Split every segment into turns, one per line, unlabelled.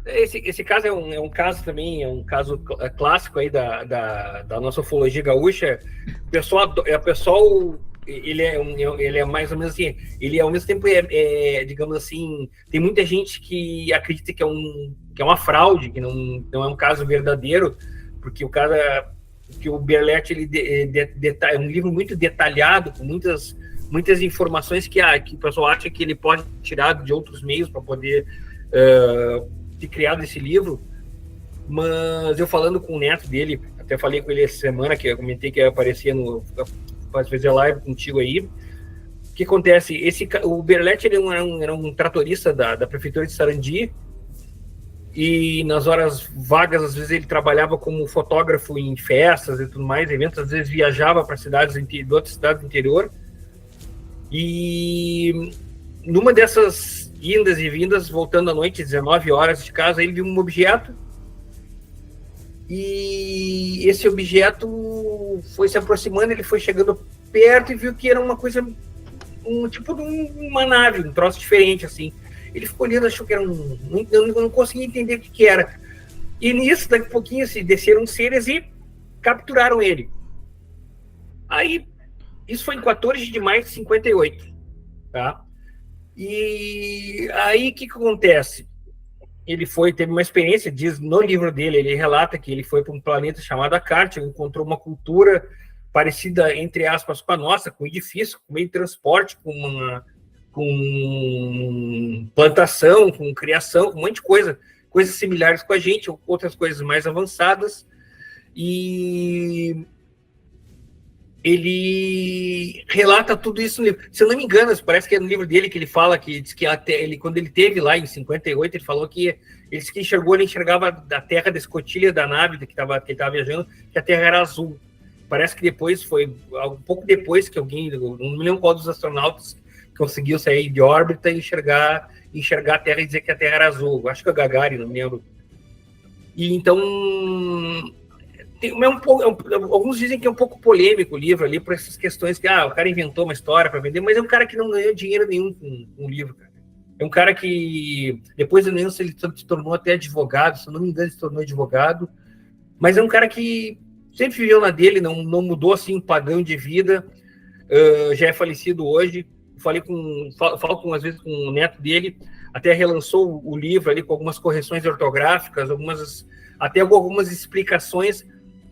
Esse caso é um caso também, é um caso clássico aí da nossa ufologia gaúcha. O pessoal, ele é mais ou menos assim, ele ao mesmo tempo digamos assim, tem muita gente que acredita que é uma fraude, que não é um caso verdadeiro, porque que o Berlett é um livro muito detalhado, com muitas informações que o pessoal acha que ele pode tirar de outros meios para poder ter criado esse livro. Mas eu falando com o neto dele, até falei com ele essa semana, que eu comentei que ia aparecer para fazer live contigo aí. O que acontece? O Berlett era um tratorista da prefeitura de Sarandi, e nas horas vagas, às vezes ele trabalhava como fotógrafo em festas e tudo mais, eventos, às vezes viajava para outras cidades do interior, e numa dessas indas e vindas, voltando à noite, 19 horas de casa, ele viu um objeto, e esse objeto foi se aproximando, ele foi chegando perto e viu que era uma coisa, tipo de uma nave, um troço diferente, assim. Ele ficou olhando, achou que era eu não conseguia entender o que era. E nisso, daqui a pouquinho, se desceram seres e capturaram ele. Aí, isso foi em 14 de maio de 58, tá? E aí, o que acontece? Ele teve uma experiência, diz no livro dele, ele relata que ele foi para um planeta chamado Akart, encontrou uma cultura parecida, entre aspas, com a nossa, com edifício, com meio de transporte, com plantação, com criação, com um monte de coisas similares com a gente, outras coisas mais avançadas, e ele relata tudo isso no livro. Se eu não me engano, parece que é no livro dele que ele fala que diz que até quando ele teve lá em 58, ele falou que ele enxergava da terra, da escotilha da nave que ele estava viajando, que a terra era azul. Parece que depois foi um pouco depois que alguém, não me lembro qual dos astronautas, conseguiu sair de órbita e enxergar a Terra e dizer que a Terra era azul. Acho que é o Gagarin, não me lembro. E então, alguns dizem que é um pouco polêmico o livro ali, por essas questões que o cara inventou uma história para vender, mas é um cara que não ganhou dinheiro nenhum com o livro, cara. É um cara que, depois eu não sei se ele se tornou até advogado, se eu não me engano, ele se tornou advogado, mas é um cara que sempre viveu na dele, não mudou assim o padrão de vida, já é falecido hoje. Falo às vezes com o neto dele, até relançou o livro ali com algumas correções ortográficas, até algumas explicações,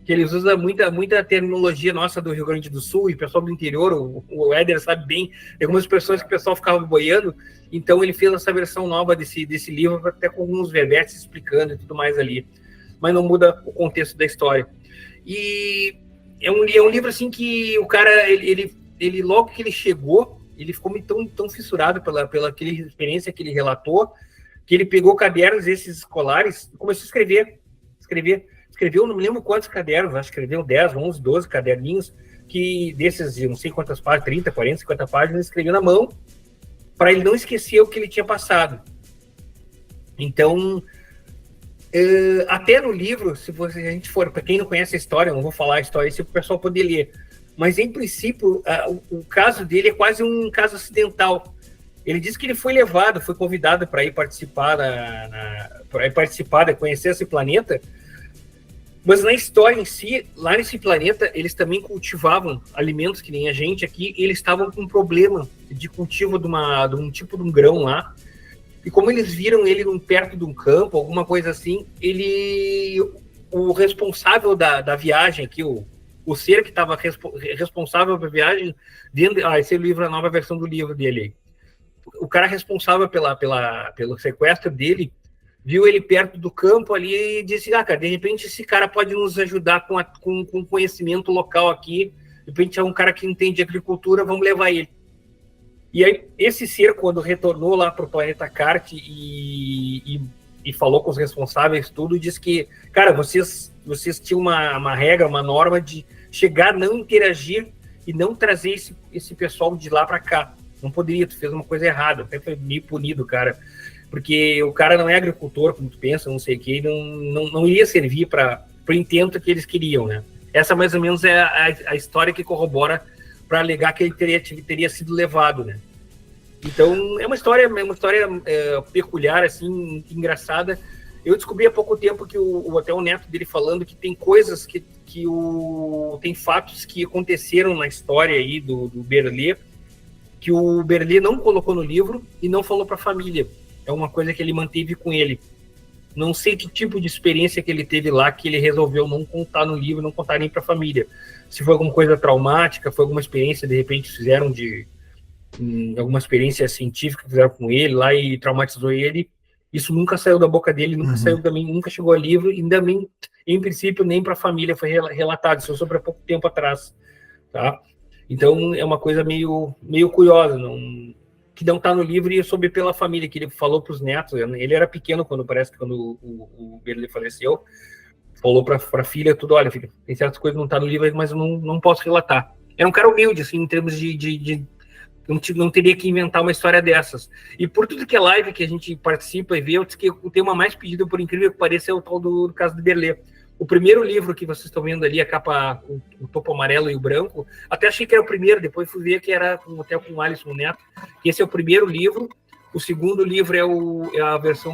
que eles usam muita terminologia nossa do Rio Grande do Sul, e o pessoal do interior, o Éder sabe bem, tem algumas expressões que o pessoal ficava boiando, então ele fez essa versão nova desse livro, até com alguns verbetes explicando e tudo mais ali, mas não muda o contexto da história. E é um livro assim que o cara, ele logo que ele chegou, ele ficou tão fissurado pela aquela experiência que ele relatou, que ele pegou cadernos esses escolares e começou a escreveu, não me lembro quantos cadernos, acho que escreveu 10, 11, 12 caderninhos, que desses, não sei quantas páginas, 30, 40, 50 páginas, ele escreveu na mão, para ele não esquecer o que ele tinha passado. Então, até no livro, se a gente for, para quem não conhece a história, eu não vou falar a história, se o pessoal poder ler, mas, em princípio, o caso dele é quase um caso acidental. Ele disse que ele foi convidado para ir participar, conhecer esse planeta, mas na história em si, lá nesse planeta, eles também cultivavam alimentos que nem a gente aqui, e eles estavam com um problema de cultivo de um tipo de um grão lá, e como eles viram ele perto de um campo, alguma coisa assim, o responsável da viagem aqui, o ser que estava responsável pela viagem, esse livro é a nova versão do livro dele. O cara responsável pelo sequestro dele viu ele perto do campo ali e disse, cara, de repente esse cara pode nos ajudar com conhecimento local aqui, de repente é um cara que entende agricultura, vamos levar ele. E aí, esse ser, quando retornou lá para o planeta Akart e falou com os responsáveis, tudo, disse que, cara, vocês tinham uma regra, uma norma de chegar, não interagir e não trazer esse pessoal de lá para cá. Não poderia, tu fez uma coisa errada, até foi meio punido, cara, porque o cara não é agricultor, como tu pensa, não sei o que, não iria servir para o intento que eles queriam, né? Essa mais ou menos é a história que corrobora para alegar que ele teria sido levado, né? Então, é uma história peculiar, assim, engraçada. Eu descobri há pouco tempo que até o neto dele falando que tem coisas tem fatos que aconteceram na história aí do Berlê, que o Berlê não colocou no livro e não falou para a família. É uma coisa que ele manteve com ele. Não sei que tipo de experiência que ele teve lá, que ele resolveu não contar no livro, não contar nem para a família. Se foi alguma coisa traumática, foi alguma experiência, de repente fizeram alguma experiência científica que fizeram com ele lá e traumatizou ele. Isso nunca saiu da boca dele, nunca saiu também, nunca chegou a livro, e também, em princípio, nem para a família foi relatado. Isso sobre há pouco tempo atrás, tá? Então, é uma coisa meio curiosa, que não está no livro e soube pela família, que ele falou para os netos. Ele era pequeno quando o Berlê faleceu, falou para a filha tudo, olha, filha, tem certas coisas que não está no livro, mas eu não posso relatar. Era um cara humilde, assim, em termos de não teria que inventar uma história dessas. E por tudo que é live que a gente participa e vê, eu disse que o tema mais pedido, por incrível que pareça, é o tal do caso do Berlê. O primeiro livro que vocês estão vendo ali, a capa, o topo amarelo e o branco, até achei que era o primeiro, depois fui ver que era até com o Alisson Neto, que esse é o primeiro livro. O segundo livro é a versão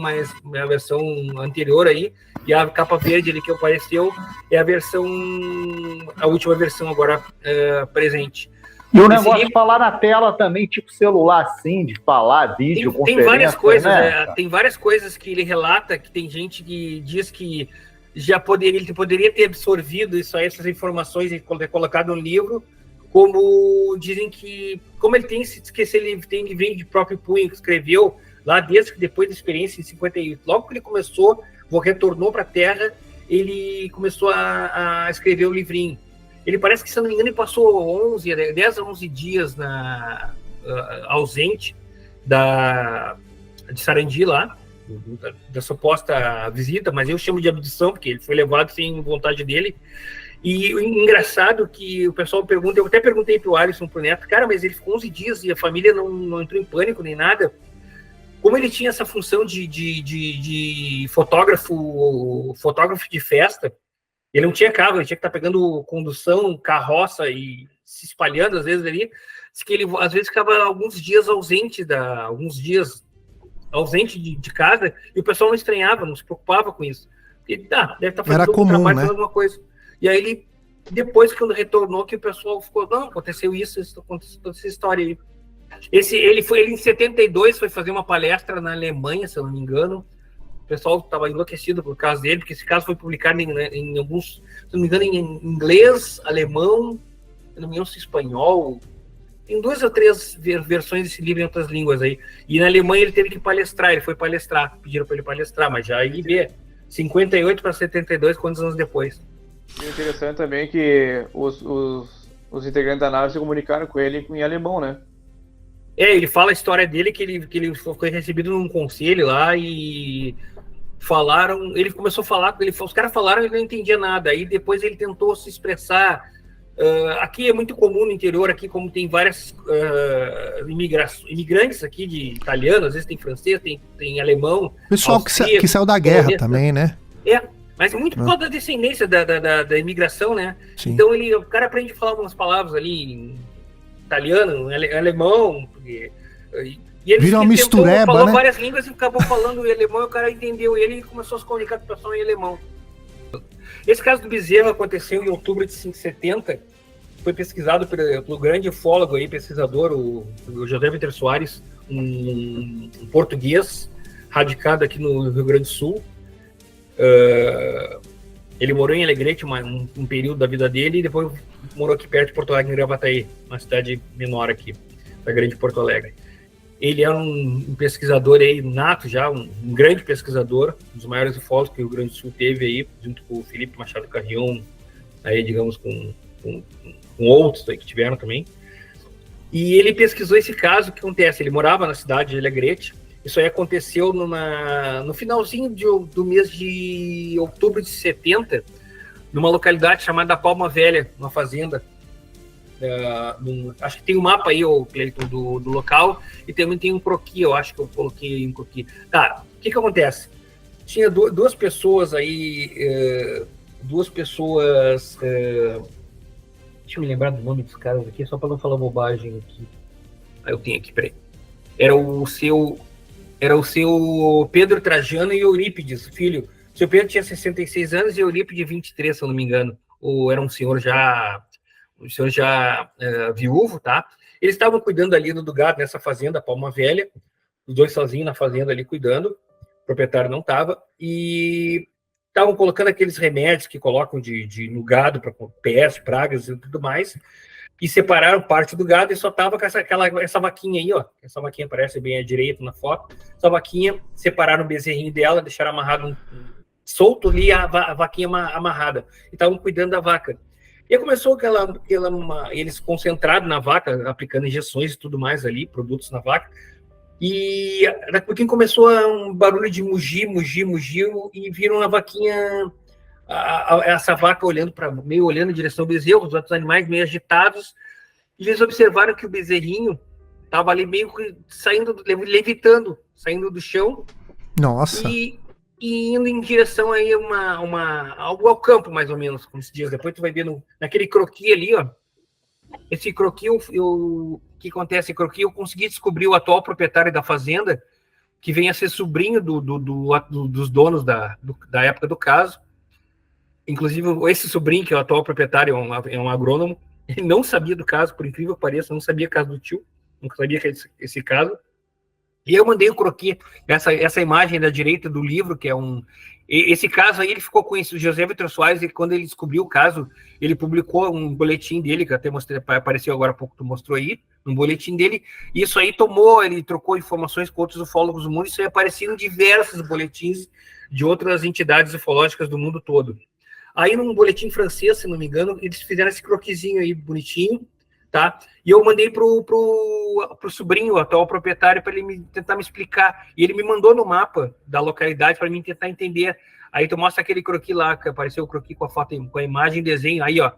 anterior aí, e a capa verde ali que apareceu é a última versão agora presente.
E o negócio de falar na tela também, tipo celular assim, de falar, vídeo,
conferência. Tem várias coisas, né? Tem várias coisas que ele relata, que tem gente que diz que ele poderia ter absorvido essas informações e ter colocado no livro, como dizem que, como ele tem se esquecer, ele vem de próprio punho, que escreveu lá desde que depois da experiência em 58, logo que ele começou, retornou para a Terra, ele começou a escrever o livrinho. Ele parece que, se não me engano, ele passou 10 a 11 dias ausente de Sarandi lá, da suposta visita, mas eu chamo de abdução, porque ele foi levado sem vontade dele. E o engraçado é que o pessoal pergunta, eu até perguntei pro Alisson, pro Neto, cara, mas ele ficou 11 dias e a família não entrou em pânico nem nada. Como ele tinha essa função de fotógrafo de festa, ele não tinha carro, ele tinha que estar pegando condução, carroça e se espalhando, às vezes, ali. Diz que ele, às vezes, ficava alguns dias ausente de casa, e o pessoal não estranhava, não se preocupava com isso. Ele deve estar fazendo
comum,
trabalho,
né?
fazendo alguma coisa. E aí ele, depois que ele retornou, que o pessoal ficou, não, aconteceu toda essa história aí. Ele em 72 foi fazer uma palestra na Alemanha, se eu não me engano. O pessoal estava enlouquecido por causa dele, porque esse caso foi publicado em alguns, se não me engano, em inglês, alemão, se não me engano, espanhol. Tem 2 ou 3 versões desse livro em outras línguas aí. E na Alemanha ele teve que palestrar, ele foi palestrar, pediram para ele palestrar, mas já aí vê, 58 para 72, quantos anos depois.
E interessante também que os integrantes da nave se comunicaram com ele em alemão, né?
Ele fala a história dele, que ele foi recebido num conselho lá e falaram, ele começou a falar, os caras falaram e ele não entendia nada, aí depois ele tentou se expressar. Aqui é muito comum no interior, aqui como tem várias imigrantes aqui de italiano, às vezes tem francês, tem alemão.
Pessoal que saiu da guerra também, né?
Mas muito por causa da descendência da imigração, né?
Sim.
Então o cara aprende a falar algumas palavras ali em italiano, em alemão, e ele
vira uma mistureba,
falou
né?
várias línguas e acabou falando em alemão, e o cara entendeu ele e começou a se comunicar com o pessoal em alemão. Esse caso do Bezerra aconteceu em outubro de 1970, foi pesquisado pelo grande ufólogo aí, pesquisador, o José Vitor Soares, um português, radicado aqui no Rio Grande do Sul. Ele morou em Alegrete um período da vida dele, e depois morou aqui perto de Porto Alegre, em Gravataí, uma cidade menor aqui, da grande Porto Alegre. Ele é um pesquisador aí nato já, um grande pesquisador, um dos maiores ufólogos que o Rio Grande do Sul teve aí, junto com o Felipe Machado Carrion, aí, digamos, com outros aí que tiveram também. E ele pesquisou esse caso. O que acontece? Ele morava na cidade de Alegrete. Isso aí aconteceu no finalzinho do mês de outubro de 70, numa localidade chamada Palma Velha, uma fazenda. Acho que tem um mapa aí, Cleiton, do local, e também tem um croquis, eu acho que eu coloquei um croquis. Tá, o que acontece? Tinha duas pessoas aí, deixa eu me lembrar do nome dos caras aqui, só para não falar bobagem aqui. Eu tenho aqui, peraí. Era o seu era o seu Pedro Trajano e Eurípides, filho. O seu Pedro tinha 66 anos e Eurípides 23, se eu não me engano. Ou era um senhor já viúvo, tá? Eles estavam cuidando ali do gado nessa fazenda, Palma Velha, os dois sozinhos na fazenda ali cuidando, o proprietário não estava, e estavam colocando aqueles remédios que colocam no gado para peste, pragas e tudo mais, e separaram parte do gado e só tava com essa vaquinha aí, ó. Essa vaquinha aparece bem à direita na foto. Essa vaquinha, separaram o bezerrinho dela, deixaram amarrado, solto ali a vaquinha amarrada. E estavam cuidando da vaca. E aí começou eles concentrados na vaca, aplicando injeções e tudo mais ali, produtos na vaca. E daqui a pouquinho começou um barulho de mugir, e viram a vaquinha, essa vaca olhando em direção ao bezerro, os outros animais meio agitados, e eles observaram que o bezerrinho estava ali meio levitando, saindo do chão.
Nossa.
E indo em direção aí ao campo, mais ou menos, como se diz. Depois tu vai ver naquele croquis ali, ó. Esse croquis, o que acontece? Esse croquis, eu consegui descobrir o atual proprietário da fazenda, que vem a ser sobrinho dos donos da época do caso. Inclusive, esse sobrinho, que é o atual proprietário, é um agrônomo. Ele não sabia do caso, por incrível que pareça, não sabia o caso do tio, nunca sabia que esse caso. E eu mandei o croquis, essa imagem da direita do livro, que é esse caso aí, ele ficou conhecido, José Vitor Soares, e quando ele descobriu o caso, ele publicou um boletim dele, que até mostrei, apareceu agora há pouco, tu mostrou aí, um boletim dele, e isso aí ele trocou informações com outros ufólogos do mundo, isso aí aparecia em diversos boletins de outras entidades ufológicas do mundo todo. Aí, num boletim francês, se não me engano, eles fizeram esse croquisinho aí, bonitinho, tá? E eu mandei pro sobrinho, o atual proprietário, para ele tentar me explicar. E ele me mandou no mapa da localidade para mim tentar entender. Aí tu mostra aquele croquis lá, que apareceu o croquis com a foto, com a imagem, desenho, aí, ó.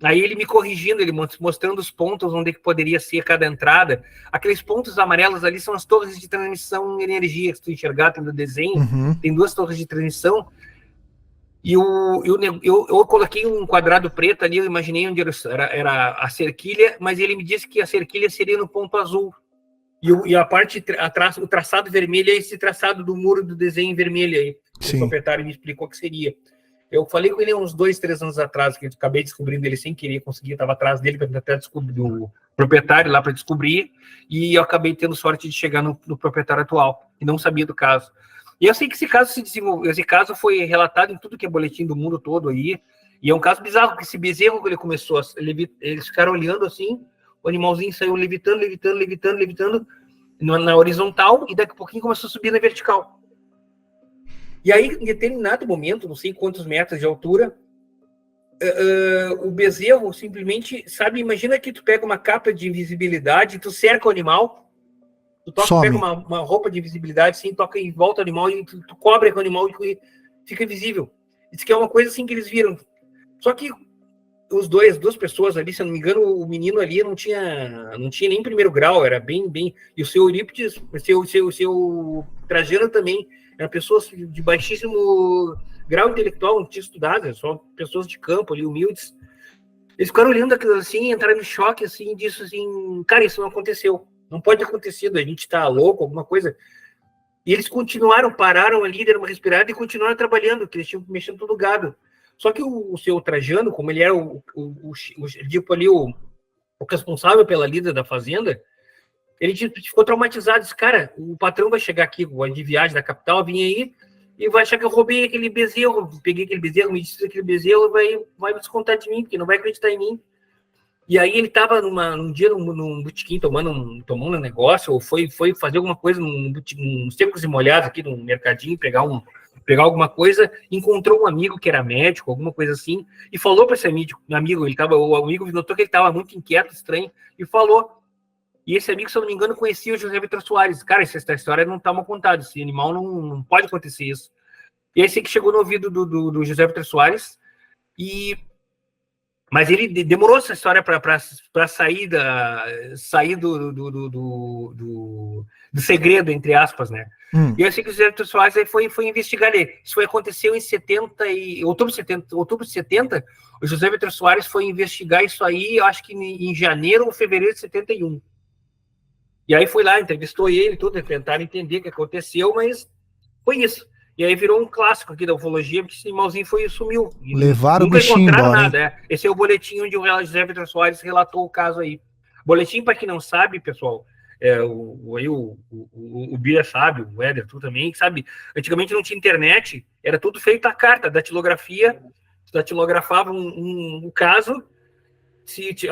Aí ele me corrigindo, ele mostrando os pontos onde que poderia ser cada entrada. Aqueles pontos amarelos ali são as torres de transmissão de energia, que tu enxergar, tem no desenho, tem 2 torres de transmissão. E eu coloquei um quadrado preto ali, eu imaginei onde era a cerquilha, mas ele me disse que a cerquilha seria no ponto azul. E a parte atrás, o traçado vermelho é esse traçado do muro do desenho vermelho aí. Sim. O proprietário me explicou que seria. Eu falei com ele uns 2, 3 anos atrás, que eu acabei descobrindo ele sem querer, estava atrás dele para tentar descobrir do proprietário lá para descobrir, e eu acabei tendo sorte de chegar no proprietário atual, e não sabia do caso. E eu sei que esse caso se desenvolveu, esse caso foi relatado em tudo que é boletim do mundo todo aí, e é um caso bizarro, porque esse bezerro que ele começou, eles ficaram olhando assim, o animalzinho saiu levitando na horizontal, e daqui a pouquinho começou a subir na vertical. E aí, em determinado momento, não sei quantos metros de altura, o bezerro simplesmente, sabe, imagina que tu pega uma capa de invisibilidade, tu cerca o animal, tu pega uma roupa de invisibilidade, assim, toca em volta do animal e tu cobre com o animal e fica invisível. Isso que é uma coisa assim que eles viram. Só que duas pessoas ali, se eu não me engano, o menino ali não tinha nem primeiro grau, era bem... E o seu Eurípides, o seu Trajano também, eram pessoas de baixíssimo grau intelectual, não tinha estudado, só pessoas de campo ali, humildes. Eles ficaram olhando aquilo assim, entraram em choque, assim, disso assim, cara, isso não aconteceu. Não pode ter acontecido, a gente tá louco, alguma coisa. E eles pararam ali, deram uma respirada e continuaram trabalhando, porque eles tinham mexendo todo o gado. Só que o seu Trajano, como ele era o responsável pela lida da fazenda, ele ficou traumatizado. Disse, cara, o patrão vai chegar aqui, de viagem da capital, vim aí, e vai achar que eu roubei aquele bezerro, peguei aquele bezerro, me disse aquele bezerro, vai me descontar de mim, porque não vai acreditar em mim. E aí ele estava num dia num botequim tomando um negócio, ou foi fazer alguma coisa num secos e molhados aqui no mercadinho, pegar alguma coisa, encontrou um amigo que era médico, alguma coisa assim, e falou para esse amigo, o amigo notou que ele estava muito inquieto, estranho, e falou. E esse amigo, se eu não me engano, conhecia o José Vitor Soares. Cara, essa história não está mal contada, esse animal não pode acontecer isso. E aí sei que chegou no ouvido do José Vitor Soares, mas ele demorou essa história para sair do segredo, entre aspas, né? E eu sei que o José Vitor Soares aí foi investigar ele. Isso aconteceu em outubro de 70, o José Vitor Soares foi investigar isso aí, eu acho que em janeiro ou fevereiro de 71. E aí foi lá, entrevistou ele, tudo, tentaram entender o que aconteceu, mas foi isso. E aí virou um clássico aqui da ufologia, porque esse animalzinho sumiu.
Levaram o
nunca
bichinho
encontraram
embora,
nada. Esse é o boletim onde o José Vitor Soares relatou o caso aí. Boletim, para quem não sabe, pessoal, o Bia sabe, o Éder, tu também, sabe? Antigamente não tinha internet, era tudo feito à carta, datilografia, datilografava um caso,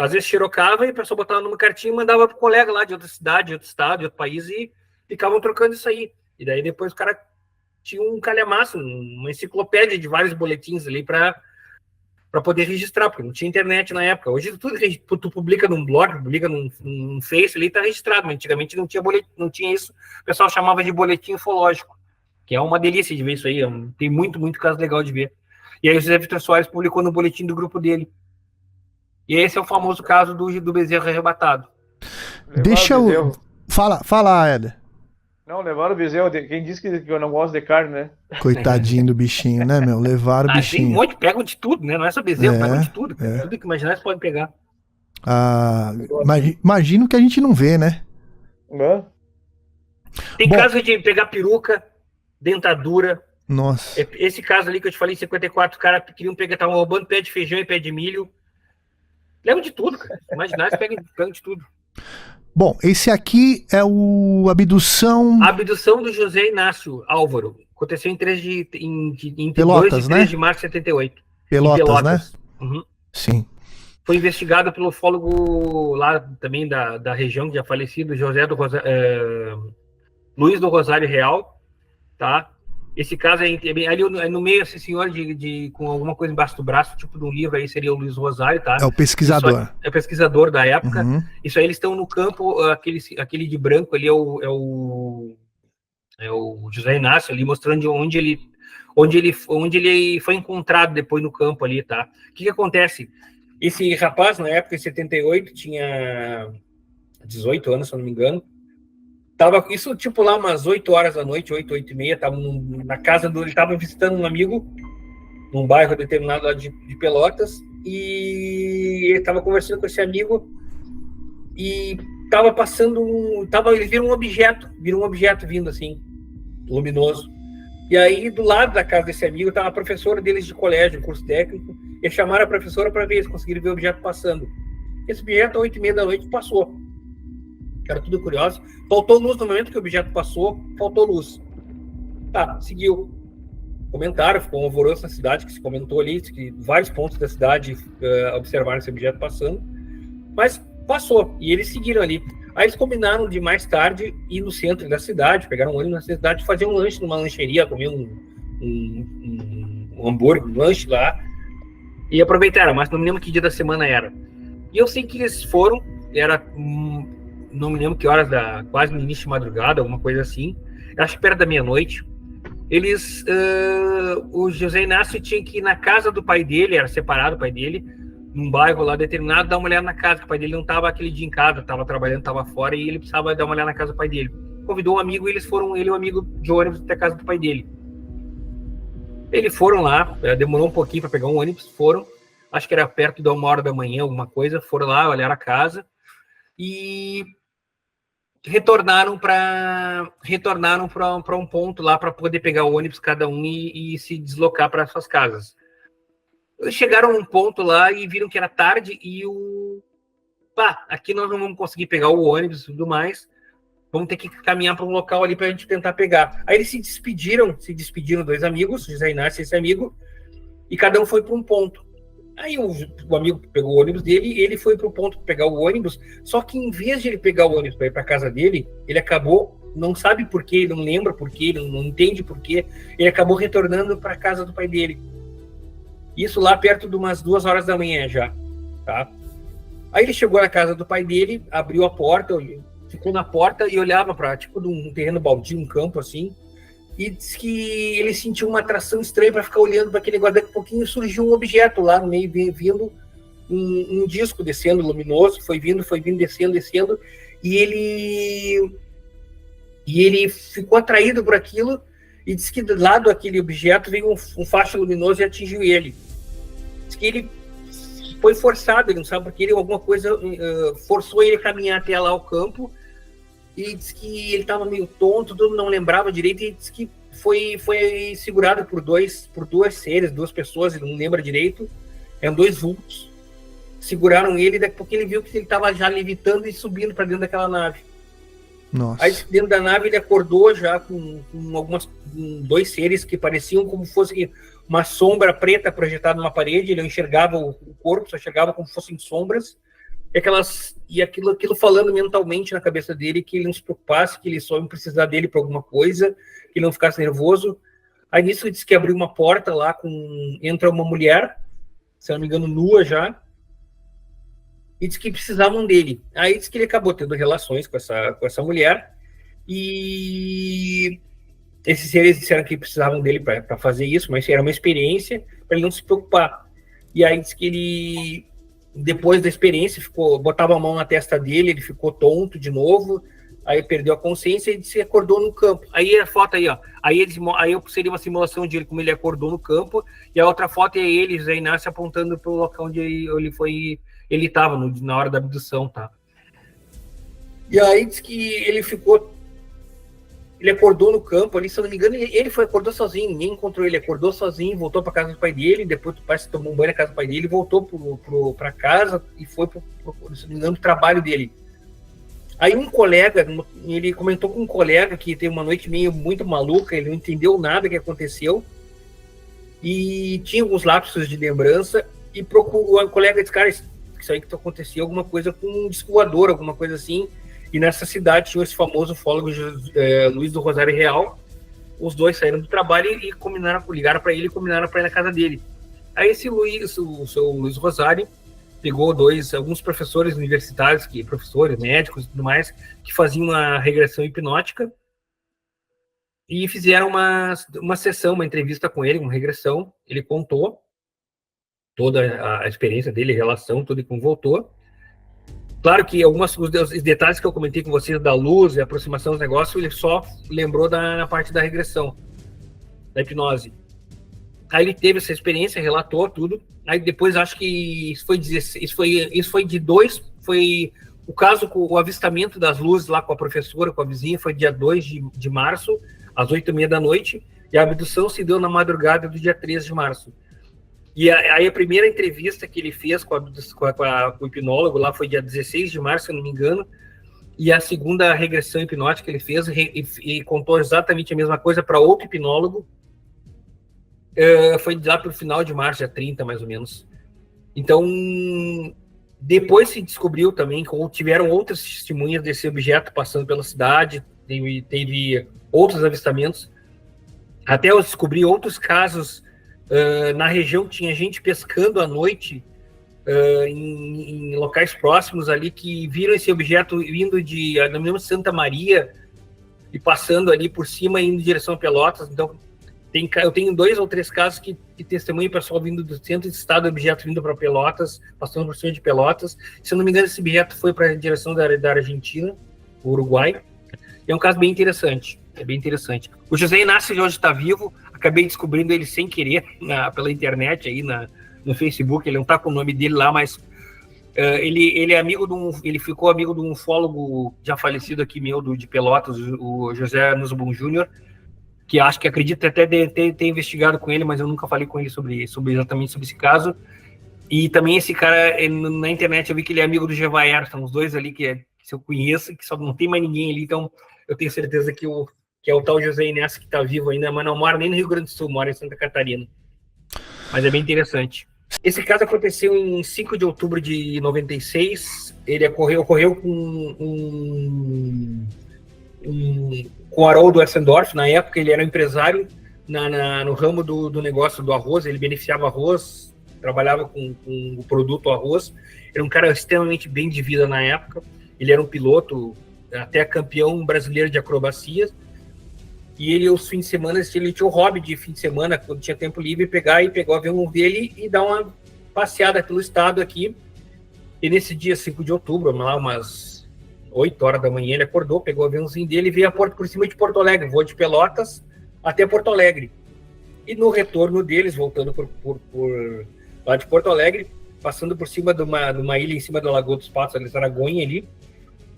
às vezes xerocava e a pessoa botava numa cartinha e mandava pro colega lá de outra cidade, de outro estado, de outro país, e ficavam trocando isso aí. E daí depois o cara tinha um calhamaço, uma enciclopédia de vários boletins ali para poder registrar, porque não tinha internet na época. Hoje tudo tu publica num blog, publica num Face ali, tá registrado, mas antigamente não tinha boletim, não tinha isso. O pessoal chamava de boletim ufológico, que é uma delícia de ver isso aí, tem muito caso legal de ver. E aí o José Vitor Soares publicou no boletim do grupo dele. E esse é o famoso caso do bezerro arrebatado.
Deixa eu... Fala, Éder.
Não, levaram o bezerro. Quem disse que eu não gosto de carne, né?
Coitadinho do bichinho, né, meu? Levaram o bichinho.
Tem um monte, pegam de tudo, né? Não é só bezerro, pegam de tudo. Tudo que imaginar, eles podem pegar.
Imagino que a gente não vê, né?
Tem caso de pegar peruca, dentadura.
Nossa.
Esse caso ali que eu te falei, 54, caras queriam pegar, estavam roubando pé de feijão e pé de milho. Levam de tudo, cara. Imaginar, eles pegam de tudo.
Bom, esse aqui é o Abdução...
A abdução do José Inácio Álvaro. Aconteceu em
Pelotas,
2 e 3
né?
de março de 78.
Pelotas, né?
Uhum.
Sim.
Foi investigado pelo ufólogo lá também da região, já falecido, Luiz do Rosário Real, tá? Esse caso ali no meio, esse senhor com alguma coisa embaixo do braço, tipo de um livro aí, seria o Luiz Rosário, tá?
É o pesquisador.
É o pesquisador da época.
Uhum.
Isso aí eles estão no campo, aquele de branco ali é o José Inácio ali, mostrando onde ele foi encontrado depois no campo ali, tá? O que acontece? Esse rapaz, na época, em 78, tinha 18 anos, se eu não me engano. Tava isso, tipo, lá umas 8 horas da noite, 8 e meia, tava na casa ele tava visitando um amigo num bairro determinado lá de Pelotas, e ele tava conversando com esse amigo e tava passando ele viu um objeto vindo assim, luminoso. E aí, do lado da casa desse amigo, tava a professora deles de colégio, curso técnico, e chamaram a professora para ver se conseguiram ver o objeto passando. Esse objeto, às 8 e meia da noite, passou. Era tudo curioso. Faltou luz no momento que o objeto passou, faltou luz. Tá, seguiu. Comentaram, ficou um alvoroço na cidade, que se comentou ali, que vários pontos da cidade observaram esse objeto passando. Mas passou, e eles seguiram ali. Aí eles combinaram de mais tarde ir no centro da cidade, pegaram um ônibus na cidade, fazer um lanche numa lancheria, comer um hambúrguer, um lanche lá, e aproveitaram, mas não me lembro que dia da semana era. E eu sei que eles foram, não me lembro que horas, quase no início de madrugada, alguma coisa assim, acho que perto da meia-noite. O José Inácio tinha que ir na casa do pai dele, era separado o pai dele, num bairro lá determinado, dar uma olhada na casa, que o pai dele não estava aquele dia em casa, estava trabalhando, estava fora, e ele precisava dar uma olhada na casa do pai dele. Convidou um amigo, e eles foram, ele e um amigo de ônibus até a casa do pai dele. Eles foram lá, demorou um pouquinho para pegar um ônibus, foram, acho que era perto de 1h da manhã, alguma coisa, foram lá, olharam a casa, e retornaram para um ponto lá para poder pegar o ônibus cada um e se deslocar para suas casas. Eles chegaram num ponto lá e viram que era tarde e aqui nós não vamos conseguir pegar o ônibus e tudo mais, vamos ter que caminhar para um local ali para a gente tentar pegar. Aí eles se despediram 2 amigos, José Inácio e esse amigo, e cada um foi para um ponto. Aí o amigo pegou o ônibus dele e ele foi para o ponto para pegar o ônibus, só que em vez de ele pegar o ônibus para ir para casa dele, ele acabou, não sabe por quê, ele não lembra por quê, ele não entende por quê, ele acabou retornando para a casa do pai dele. Isso lá perto de umas 2 horas da manhã já, tá? Aí ele chegou na casa do pai dele, abriu a porta, ficou na porta e olhava para, tipo, de um terreno baldio, um campo assim, e disse que ele sentiu uma atração estranha para ficar olhando para aquele negócio. Daqui a pouquinho surgiu um objeto lá no meio, vindo um disco descendo luminoso, foi vindo, descendo, e ele ficou atraído por aquilo e disse que do lado daquele objeto veio um facho luminoso e atingiu ele. Diz que ele foi forçado, ele não sabe porque alguma coisa forçou ele a caminhar até lá ao campo, e disse que ele estava meio tonto, tudo não lembrava direito, e disse que foi segurado por duas seres, duas pessoas, ele não lembra direito, eram dois vultos, seguraram ele, daqui a pouco ele viu que ele estava já levitando e subindo para dentro daquela nave.
Nossa.
Aí dentro da nave ele acordou já com dois seres que pareciam como fosse uma sombra preta projetada numa parede, ele não enxergava o corpo, só enxergava como fossem sombras, e aquilo falando mentalmente na cabeça dele, que ele não se preocupasse, que ele só ia precisar dele para alguma coisa, que ele não ficasse nervoso. Aí nisso ele disse que abriu uma porta lá, entra uma mulher, se não me engano nua já, e disse que precisavam dele. Aí disse que ele acabou tendo relações com essa mulher, e esses seres disseram que precisavam dele para fazer isso, mas era uma experiência para ele não se preocupar. E aí disse que ele, depois da experiência, botava a mão na testa dele, ele ficou tonto de novo, aí perdeu a consciência e se acordou no campo. Aí a foto aí, ó. Aí seria uma simulação de ele, como ele acordou no campo, e a outra foto é ele, Zé Inácio, apontando para o local onde ele estava na hora da abdução, tá? E aí diz que ele acordou no campo ali, se eu não me engano, acordou sozinho, ninguém encontrou ele, acordou sozinho, voltou para casa do pai dele, depois o pai se tomou um banho na casa do pai dele, voltou para casa e foi se não me engano, pro trabalho dele. Aí um colega, ele comentou com um colega que teve uma noite muito maluca, ele não entendeu nada que aconteceu, e tinha alguns lapsos de lembrança, e procurou, o colega disse, cara, isso aí que aconteceu, alguma coisa com um disco voador, alguma coisa assim. E nessa cidade tinha esse famoso ufólogo Luiz do Rosário Real. Os dois saíram do trabalho e ligaram para ele e combinaram para ir na casa dele. Aí esse Luiz, o seu Luiz Rosário, pegou alguns professores universitários, professores, médicos e tudo mais, que faziam uma regressão hipnótica e fizeram uma sessão, uma entrevista com ele, uma regressão. Ele contou toda a experiência dele, a relação, tudo, e como voltou. Claro que os detalhes que eu comentei com vocês da luz e aproximação dos negócios, ele só lembrou na parte da regressão, da hipnose. Aí ele teve essa experiência, relatou tudo. Aí depois, acho que isso foi de dois, foi o caso com o avistamento das luzes lá com a professora, com a vizinha, foi dia 2 de março, às 8h30 da noite, e a abdução se deu na madrugada do dia 13 de março. E aí a primeira entrevista que ele fez com o hipnólogo lá foi dia 16 de março, se eu não me engano, e a segunda regressão hipnótica que ele fez e contou exatamente a mesma coisa para outro hipnólogo, foi lá para o final de março, dia 30 mais ou menos. Então, depois se descobriu também que tiveram outras testemunhas desse objeto passando pela cidade, teve outros avistamentos, até eu descobri outros casos. Na região tinha gente pescando à noite em locais próximos ali que viram esse objeto vindo não me lembro, Santa Maria e passando ali por cima indo em direção a Pelotas. Então eu tenho 2 ou 3 casos que testemunham o pessoal vindo do centro de estado, objeto vindo para Pelotas, passando por cima de Pelotas. Se eu não me engano, esse objeto foi para a direção da Argentina, Uruguai. É um caso bem interessante. É bem interessante. O José Inácio hoje está vivo. Acabei descobrindo ele sem querer pela internet, aí no Facebook. Ele não está com o nome dele lá, mas ele é amigo ele ficou amigo de um ufólogo já falecido aqui meu, de Pelotas, o José Nussbaum Júnior, que acredito até ter investigado com ele, mas eu nunca falei com ele exatamente sobre esse caso. E também esse cara, na internet, eu vi que ele é amigo do Gevaer. São os dois ali que eu conheço, que só não tem mais ninguém ali, então eu tenho certeza que é o tal José Inácio que está vivo ainda, mas não mora nem no Rio Grande do Sul, mora em Santa Catarina. Mas é bem interessante. Esse caso aconteceu em 5 de outubro de 96. Ele ocorreu com o Haroldo Essendorf. Na época, ele era um empresário no ramo do negócio do arroz. Ele beneficiava arroz, trabalhava com o produto arroz. Era um cara extremamente bem de vida na época. Ele era um piloto, até campeão brasileiro de acrobacias. E ele, os fins de semana, ele tinha o hobby de fim de semana, quando tinha tempo livre, pegar o avião dele e dar uma passeada pelo estado aqui. E nesse dia 5 de outubro, lá umas 8 horas da manhã, ele acordou, pegou o aviãozinho dele e veio por cima de Porto Alegre, voou de Pelotas até Porto Alegre. E no retorno deles, voltando por lá de Porto Alegre, passando por cima de uma ilha em cima da Lagoa dos Patos, ali, Aragonha ali,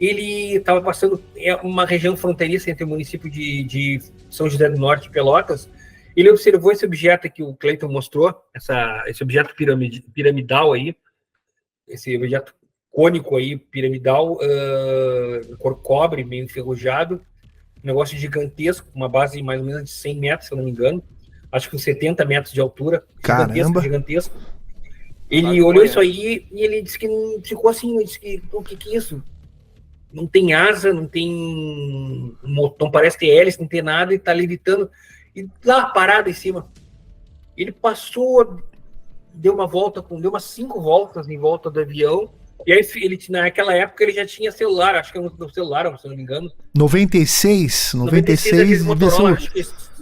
ele estava passando uma região fronteiriça entre o município de São José do Norte e Pelotas. Ele observou esse objeto que o Cleiton mostrou, esse objeto piramidal aí, esse objeto cônico aí, piramidal, cor cobre, meio enferrujado, um negócio gigantesco, uma base mais ou menos de 100 metros, se eu não me engano, acho que uns 70 metros de altura, gigantesco. Ele olhou isso aí e ele disse que ficou assim, ele disse que o que é isso? Não tem asa, não parece ter hélice, não tem nada, e tá levitando, e lá parado em cima. Ele passou, deu umas 5 voltas em volta do avião, e aí naquela época ele já tinha celular, acho que era no celular, se não me engano.
96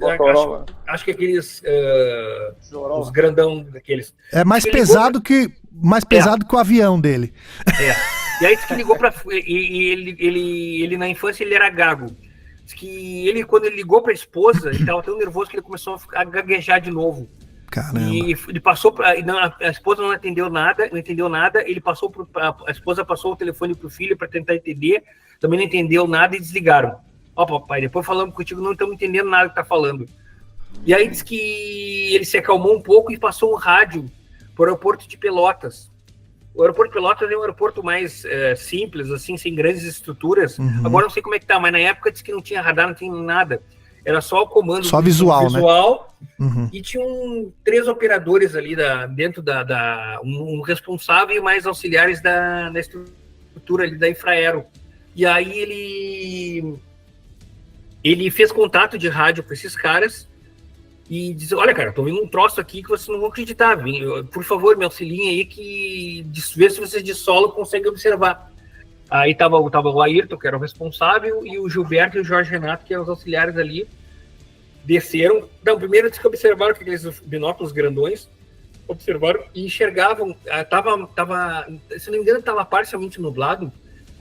Motorola, acho que aqueles os grandão daqueles.
É mais pesado que o avião dele.
E aí que ligou para ele na infância ele era gago. Diz que ele, quando ele ligou para a esposa, ele estava tão nervoso que ele começou a gaguejar de novo.
Caramba.
E ele passou a esposa não entendeu nada, ele passou a esposa passou o telefone pro filho para tentar entender, também não entendeu nada e desligaram. Papai, depois falamos contigo, não estamos entendendo nada que tá falando. E aí diz que ele se acalmou um pouco e passou um rádio pro aeroporto de Pelotas. O aeroporto de Pelotas é um aeroporto mais simples, assim, sem grandes estruturas. Agora não sei como é que tá, mas na época disse que não tinha radar, não tinha nada. Era só o comando.
Só visual,
né? E tinham 3 operadores ali dentro um responsável e mais auxiliares da estrutura ali da Infraero. E aí ele fez contato de rádio com esses caras e disse, olha, cara, tô vendo um troço aqui que vocês não vão acreditar. Por favor, me auxiliem aí vê se vocês de solo conseguem observar. Aí tava o Ayrton, que era o responsável, e o Gilberto e o Jorge Renato, que eram os auxiliares ali, desceram. Não, primeiro eles observaram aqueles binóculos grandões, observaram e enxergavam. Se não me engano, estava parcialmente nublado,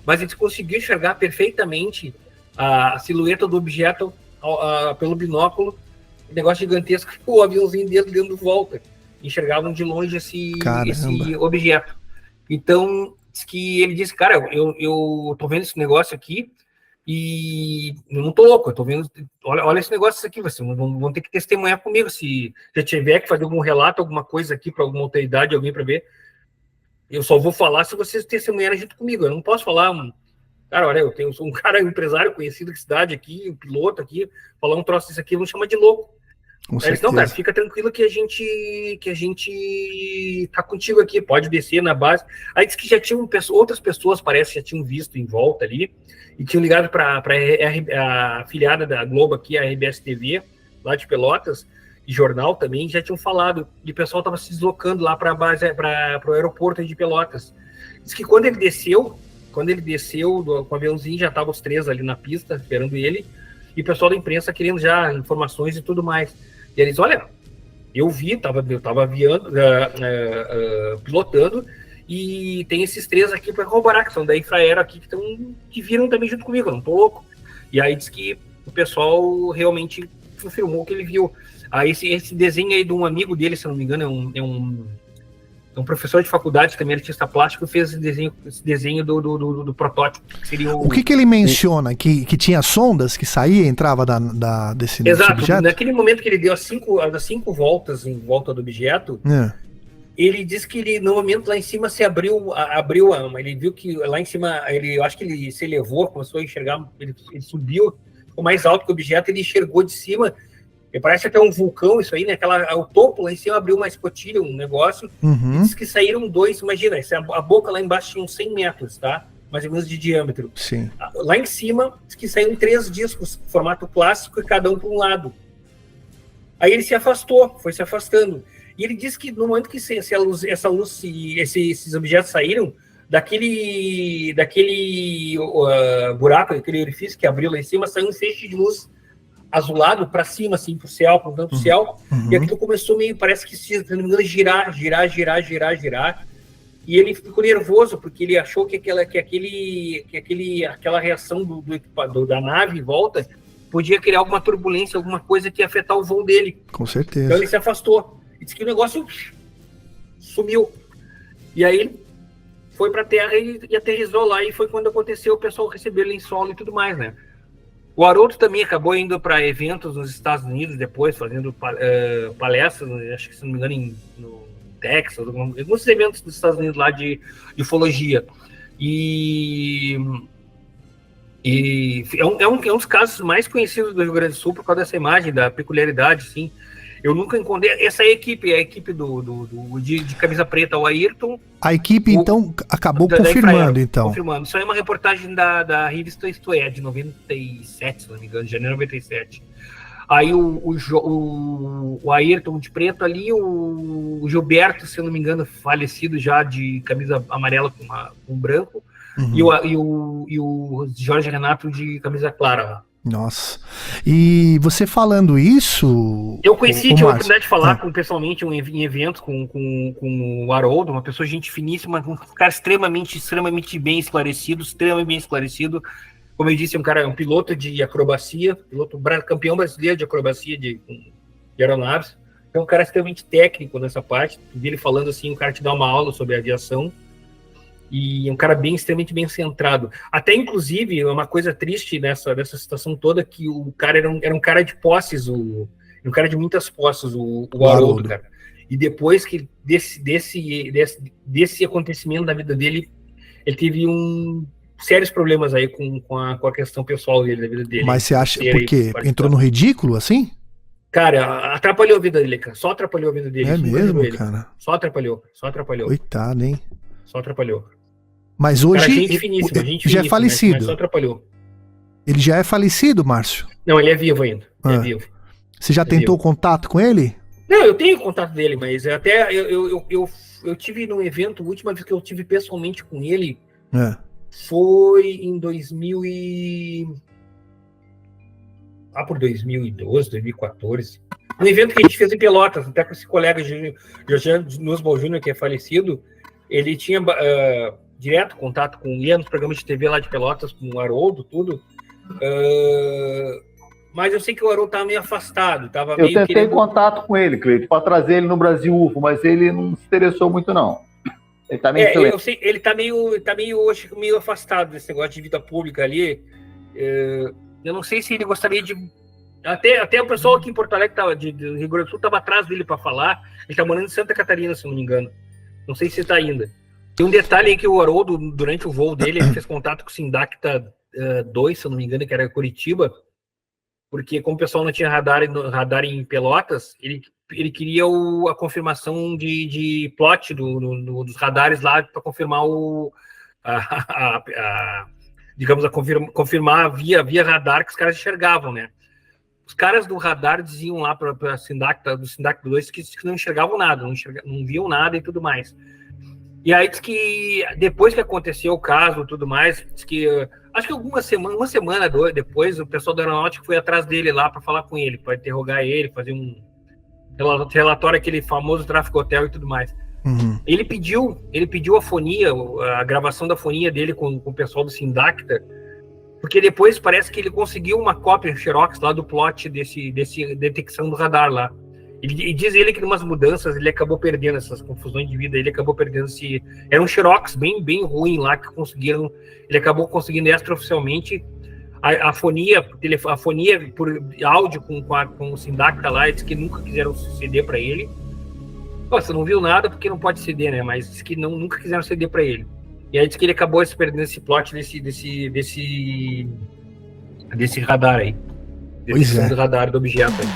mas eles conseguiram enxergar perfeitamente a silhueta do objeto pelo binóculo, um negócio gigantesco, o aviãozinho dele dando volta. Enxergavam de longe esse objeto. Então, que ele disse, cara, eu tô vendo esse negócio aqui e eu não tô louco, eu tô vendo, olha esse negócio aqui, vocês vão ter que testemunhar comigo, se já tiver que fazer algum relato, alguma coisa aqui para alguma autoridade, alguém para ver, eu só vou falar se vocês testemunharem junto comigo, eu não posso falar, cara, olha, eu sou um cara, um empresário conhecido da cidade aqui, um piloto aqui, falar um troço desse aqui, vão chamar de louco. Eles, não, cara, fica tranquilo que a gente tá contigo aqui, pode descer na base. Aí diz que já tinham outras pessoas, parece que já tinham visto em volta ali, e tinham ligado para a afiliada da Globo aqui, a RBS TV, lá de Pelotas, e jornal também, já tinham falado, e o pessoal estava se deslocando lá para a base, para o aeroporto de Pelotas. Diz que quando ele desceu com o aviãozinho, já estavam os 3 ali na pista, esperando ele, e o pessoal da imprensa querendo já informações e tudo mais. E eles, olha, eu tava pilotando, e tem esses 3 aqui para corroborar, que são da Infraero aqui, que viram também junto comigo, eu não tô louco. E aí diz que o pessoal realmente confirmou que ele viu. Aí esse desenho aí de um amigo dele, se não me engano, é um professor de faculdade, também artista plástico, fez esse desenho do protótipo. Que seria
o que ele menciona? Que tinha sondas que saía e entrava desse
Exato,
objeto?
Naquele momento que ele deu as 5 voltas em volta do objeto, ele disse que no momento lá em cima se abriu ele viu que lá em cima, eu acho que ele se elevou, começou a enxergar, ele subiu, ficou mais alto que o objeto, ele enxergou de cima. Parece até um vulcão isso aí, né? O topo lá em cima abriu uma escotilha, um negócio. E diz que saíram 2, imagina, a boca lá embaixo tinha uns 100 metros, tá? Mais ou menos de diâmetro.
Sim.
Lá em cima, diz que saíram 3 discos, formato clássico, e cada um para um lado. Aí ele se afastou, foi se afastando. E ele disse que no momento que esses objetos saíram, daquele buraco, aquele orifício que abriu lá em cima, saiu um feixe de luz azulado para cima, assim, pro céu, apontando pro céu, e aquilo começou meio, parece que, se não me engano, girar, e ele ficou nervoso, porque ele achou que aquela reação da nave em volta podia criar alguma turbulência, alguma coisa que ia afetar o voo dele.
Com certeza.
Então ele se afastou, e disse que o negócio sumiu. E aí ele foi pra Terra e aterrissou lá, e foi quando aconteceu o pessoal receber ele em solo e tudo mais, né? O Haroldo também acabou indo para eventos nos Estados Unidos depois, fazendo palestras, acho que se não me engano no Texas, alguns eventos dos Estados Unidos lá de ufologia. E é um dos casos mais conhecidos do Rio Grande do Sul por causa dessa imagem, da peculiaridade, sim. Eu nunca encontrei. Essa é a equipe de camisa preta, o Ayrton.
A equipe, então, acabou confirmando, então.
Confirmando. Isso aí é uma reportagem da revista Isto É, de 97, se não me engano, de janeiro de 97. Aí o Ayrton de preto ali, o Gilberto, se eu não me engano, falecido já de camisa amarela com branco, e o Jorge Renato de camisa clara.
Nossa. E você falando isso...
Eu conheci, tive a oportunidade de falar pessoalmente em eventos com o Haroldo, uma pessoa gente finíssima, um cara extremamente bem esclarecido, Como eu disse, um piloto de acrobacia, campeão brasileiro de acrobacia de aeronaves. É um cara extremamente técnico nessa parte. Ele falando assim, o cara te dá uma aula sobre aviação. E é um cara extremamente bem centrado. Até, inclusive, uma coisa triste nessa situação toda, que o cara era um cara de posses, um cara de muitas posses, o Haroldo, cara. E depois que desse acontecimento na vida dele, ele teve sérios problemas aí com a questão pessoal dele, da vida dele.
Mas você acha, porque entrou no ridículo, assim?
Cara, atrapalhou a vida dele, cara. Só atrapalhou a vida dele.
É mesmo, cara?
Só atrapalhou.
Coitado, hein?
Só atrapalhou.
Mas hoje
gente finíssima,
já é falecido.
Mas só atrapalhou.
Ele já é falecido, Márcio?
Não, ele é vivo ainda. É vivo.
Você já tentou contato com ele?
Não, eu tenho contato dele, mas até eu tive num evento, a última vez que eu tive pessoalmente com ele foi em 2012, 2014. Um evento que a gente fez em Pelotas, até com esse colega Jorge Nussbaum Júnior, que é falecido. Ele tinha direto contato com ele nos programas de TV lá de Pelotas, com o Haroldo, tudo. Mas eu sei que o Haroldo estava meio afastado.
Eu tentei contato com ele, Cleiton, para trazer ele no Brasil UFO, mas ele não se interessou muito, não. Ele tá meio
eu sei, ele tá meio afastado desse negócio de vida pública ali. Eu não sei se ele gostaria de... Até o pessoal aqui em Porto Alegre, do Rio Grande do Sul, estava atrás dele para falar. Ele tá morando em Santa Catarina, se não me engano. Não sei se está ainda. Tem um detalhe aí que o Haroldo, durante o voo dele, ele fez contato com o Sindacta 2, se eu não me engano, que era Curitiba, porque como o pessoal não tinha radar em Pelotas, ele queria a confirmação de plot dos radares lá para confirmar confirmar via radar que os caras enxergavam, né? Os caras do radar diziam lá para do Sindacta 2 que não enxergavam nada, não viam nada e tudo mais. E aí diz que depois que aconteceu o caso e tudo mais, diz que acho que uma semana depois, o pessoal da aeronáutica foi atrás dele lá para falar com ele, para interrogar ele, fazer um relatório, aquele famoso tráfico hotel e tudo mais. Ele pediu a fonia, a gravação da fonia dele com o pessoal do Sindacta, porque depois parece que ele conseguiu uma cópia xerox lá do plot desse detecção do radar lá. E diz ele que em umas mudanças ele acabou perdendo essas confusões de vida, ele acabou perdendo era um xerox bem ruim lá que conseguiram, ele acabou conseguindo extraoficialmente a fonia por áudio com o Sindacta lá, diz que nunca quiseram ceder para ele. Você não viu nada porque não pode ceder, né? Mas diz que nunca quiseram ceder para ele. E aí diz que ele acabou se perdendo esse plot desse radar aí. Desse radar do objeto aí.